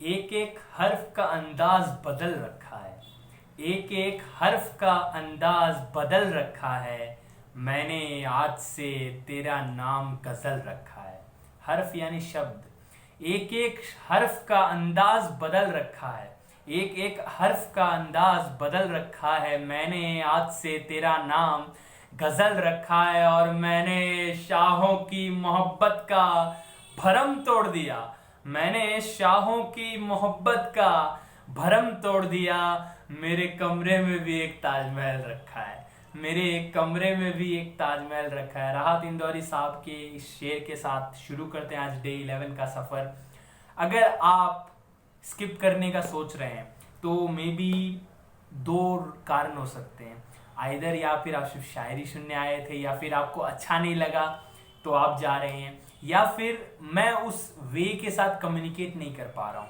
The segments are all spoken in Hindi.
एक एक हर्फ का अंदाज बदल रखा है। एक एक हर्फ का अंदाज बदल रखा है। मैंने आज से तेरा नाम गजल रखा है। हर्फ यानी शब्द। एक एक हर्फ का अंदाज बदल रखा है। एक एक हर्फ का अंदाज बदल रखा है। मैंने आज से तेरा नाम गजल रखा है। और मैंने शाहों की मोहब्बत का भरम तोड़ दिया। मैंने शाहों की मोहब्बत का भरम तोड़ दिया। मेरे कमरे में भी एक ताजमहल रखा है। मेरे कमरे में भी एक ताजमहल रखा है। राहत इंदौरी साहब के इस शेर के साथ शुरू करते हैं आज डे 11 का सफर। अगर आप स्किप करने का सोच रहे हैं तो मे बी दो कारण हो सकते हैं। आइदर या फिर आप सिर्फ शायरी सुनने आए थे, या फिर आपको अच्छा नहीं लगा तो आप जा रहे हैं, या फिर मैं उस वे के साथ कम्युनिकेट नहीं कर पा रहा हूं।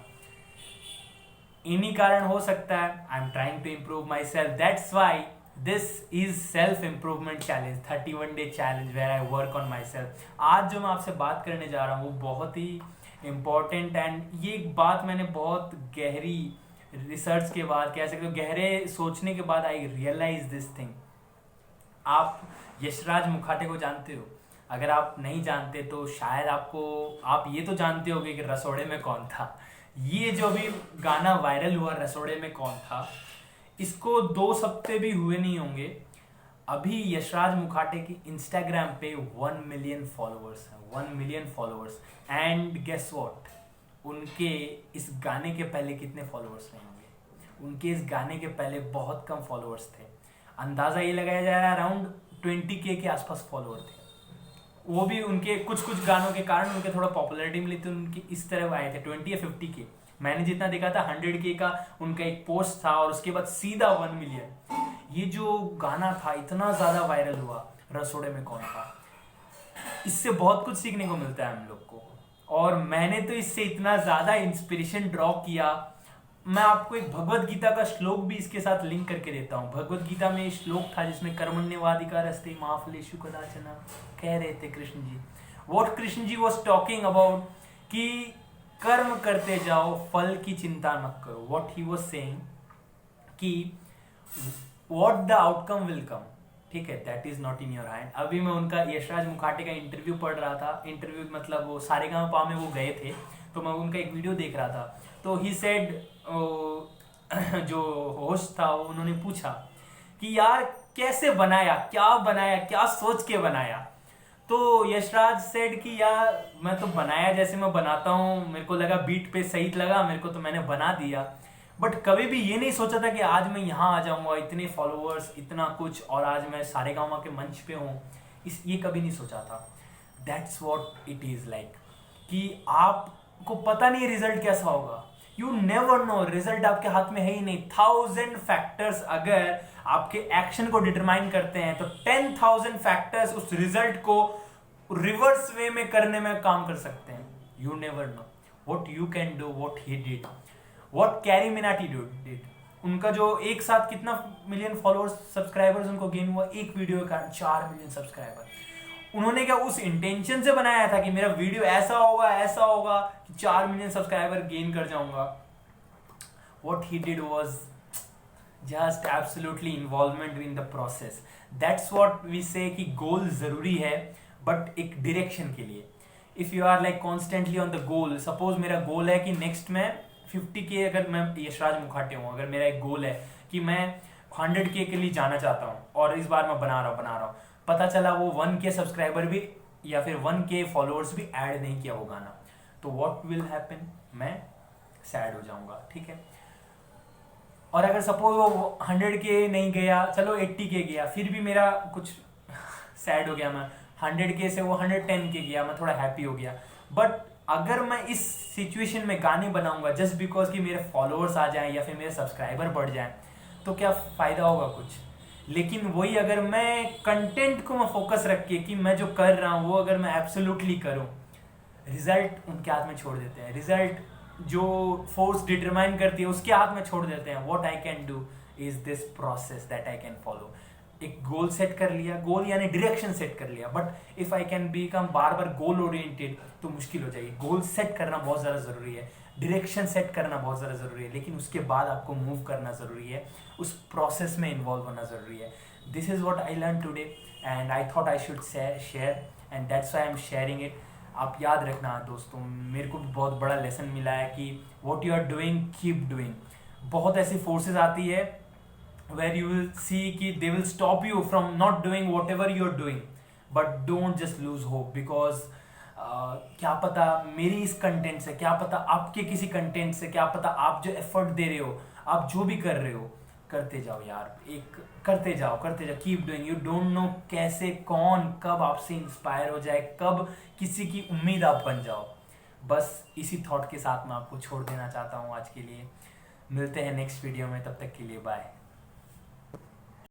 इन्हीं कारण हो सकता है। I am trying to improve myself, that's why this is self improvement challenge, 31 day challenge where I work on myself. आज जो मैं आपसे बात करने जा रहा हूँ वो बहुत ही इम्पॉर्टेंट एंड ये एक बात मैंने बहुत गहरी रिसर्च के बाद, कह सकते हो गहरे सोचने के बाद आई रियलाइज दिस थिंग। आप यशराज मुखाटे को जानते हो? अगर आप नहीं जानते तो शायद आप ये तो जानते होंगे कि रसोड़े में कौन था। ये जो भी गाना वायरल हुआ रसोड़े में कौन था, इसको 2 हफ्ते भी हुए नहीं होंगे, अभी यशराज मुखाटे की इंस्टाग्राम पे 1 मिलियन फॉलोअर्स हैं। 1 million followers. And guess what, उनके इस गाने के पहले कितने फॉलोअर्स रहे होंगे? उनके इस गाने के पहले बहुत कम फॉलोअर्स थे। अंदाजा ये लगाया जा रहा है अराउंड 20K के आसपास फॉलोअर थे। वो भी उनके कुछ कुछ गानों के कारण उनके थोड़ा पॉपुलैरिटी मिली तो उनकी इस तरह आए थे 20 या 50K। मैंने जितना देखा था 100K का उनका एक पोस्ट था और उसके बाद सीधा 1 मिलियन। ये जो गाना था इतना ज्यादा वायरल हुआ, रसोड़े में कौन था। इससे बहुत कुछ सीखने को मिलता है हम लोग को, और मैंने तो इससे इतना ज्यादा इंस्पिरेशन ड्रॉ किया। मैं आपको एक भगवत गीता का श्लोक भी इसके साथ लिंक करके देता हूँ। भगवत गीता में श्लोक था जिसमें कर्मण्यवाधिकारस्ते मा फलेषु कदाचन कह रहे थे Krishna ji. What Krishna ji was talking about कि कर्म करते जाओ, फल की चिंता मत करो। व्हाट ही वाज सेइंग कि what the outcome will come, ठीक है, that is not in your hand. अभी मैं उनका यशराज मुखाटे का इंटरव्यू पढ़ रहा था। इंटरव्यू मतलब वो सारेगामापा में वो गए थे तो मैं उनका एक वीडियो देख रहा था। तो ही सेड, जो होस्ट था उन्होंने पूछा कि यार कैसे बनाया, क्या सोच के बनाया। तो यशराज सेड कि यार मैं तो बनाया जैसे मैं बनाता हूँ, मेरे को लगा बीट पे सही लगा मेरे को तो मैंने बना दिया। बट कभी भी ये नहीं सोचा था कि आज मैं यहाँ आ जाऊंगा, इतने फॉलोअर्स, इतना कुछ, और आज मैं सारेगामा के मंच पे हूँ। ये कभी नहीं सोचा था। That's what it is like, कि आपको पता नहीं रिजल्ट कैसा होगा। यू नेवर नो, रिजल्ट आपके हाथ में है ही नहीं। 1000 फैक्टर्स अगर आपके एक्शन को डिटरमाइन करते हैं तो 10,000 फैक्टर्स उस रिजल्ट को रिवर्स वे में करने में काम कर सकते हैं। You never know what you can do, what he did, what carry Minati did. उनका जो एक साथ कितना मिलियन फॉलोअर्स, सब्सक्राइबर्स उनको गेन हुआ एक वीडियो के कारण, 4 मिलियन सब्सक्राइबर। उन्होंने क्या उस इंटेंशन से बनाया था कि मेरा वीडियो ऐसा होगा कि 4 मिलियन सब्सक्राइबर गेन कर जाऊंगा। What he did was just absolutely involvement in the process. That's what we say कि गोल जरूरी है बट एक डायरेक्शन के लिए। If you are like constantly on the goal, suppose मेरा गोल है कि नेक्स्ट में 50K, अगर मैं यशराज मुखाटे हूं, अगर मेरा एक गोल है कि मैं 100K के लिए जाना चाहता हूं और इस बार मैं बना रहा हूं, पता चला वो 1K सब्सक्राइबर भी या फिर 1K फॉलोअर्स भी ऐड नहीं किया वो गाना, तो व्हाट विल हैपन, मैं सैड हो जाऊंगा, ठीक है। और अगर सपोज वो 100K नहीं गया, चलो 80K गया, फिर भी मेरा कुछ सैड हो गया, मैं 100K से वो 110K गया, मैं थोड़ा हैप्पी हो गया। बट अगर मैं इस सिचुएशन में गाने बनाऊंगा जस्ट बिकॉज कि मेरे फॉलोअर्स आ जाएं या फिर मेरे सब्सक्राइबर बढ़ जाएं, तो क्या फायदा होगा कुछ। लेकिन वही अगर मैं कंटेंट को मैं फोकस रख के कि मैं जो कर रहा हूं वो अगर मैं एब्सोल्युटली करूं, रिजल्ट उनके हाथ में छोड़ देते हैं। रिजल्ट जो फोर्स डिटरमाइन करती है उसके हाथ में छोड़ देते हैं। What I can do is this process that I can follow. एक गोल सेट कर लिया, गोल यानी डायरेक्शन सेट कर लिया, but if I can become bar bar goal oriented तो मुश्किल हो जाएगी। गोल सेट करना बहुत ज्यादा जरूरी है। डायरेक्शन सेट करना बहुत ज़्यादा ज़रूरी है, लेकिन उसके बाद आपको मूव करना ज़रूरी है, उस प्रोसेस में इन्वॉल्व होना ज़रूरी है. This is what I learn today and I thought I should share and that's why I am sharing it. आप याद रखना दोस्तों, मेरे को भी बहुत बड़ा लेसन मिला है कि what you are doing keep doing. बहुत ऐसी फोर्सेज आती है where you will see कि they will stop you from not doing whatever you're doing, but don't just lose hope because क्या पता मेरी इस कंटेंट से, क्या पता आपके किसी कंटेंट से, क्या पता आप जो एफर्ट दे रहे हो, आप जो भी कर रहे हो, करते जाओ यार, एक करते जाओ, keep doing. You don't know कैसे कौन कब आपसे इंस्पायर हो जाए, कब किसी की उम्मीद आप बन जाओ. बस इसी थॉट के साथ मैं आपको छोड़ देना चाहता हूँ आज के लिए. मिलते हैं नेक्स्ट वीडियो में, तब तक के लिए बाय.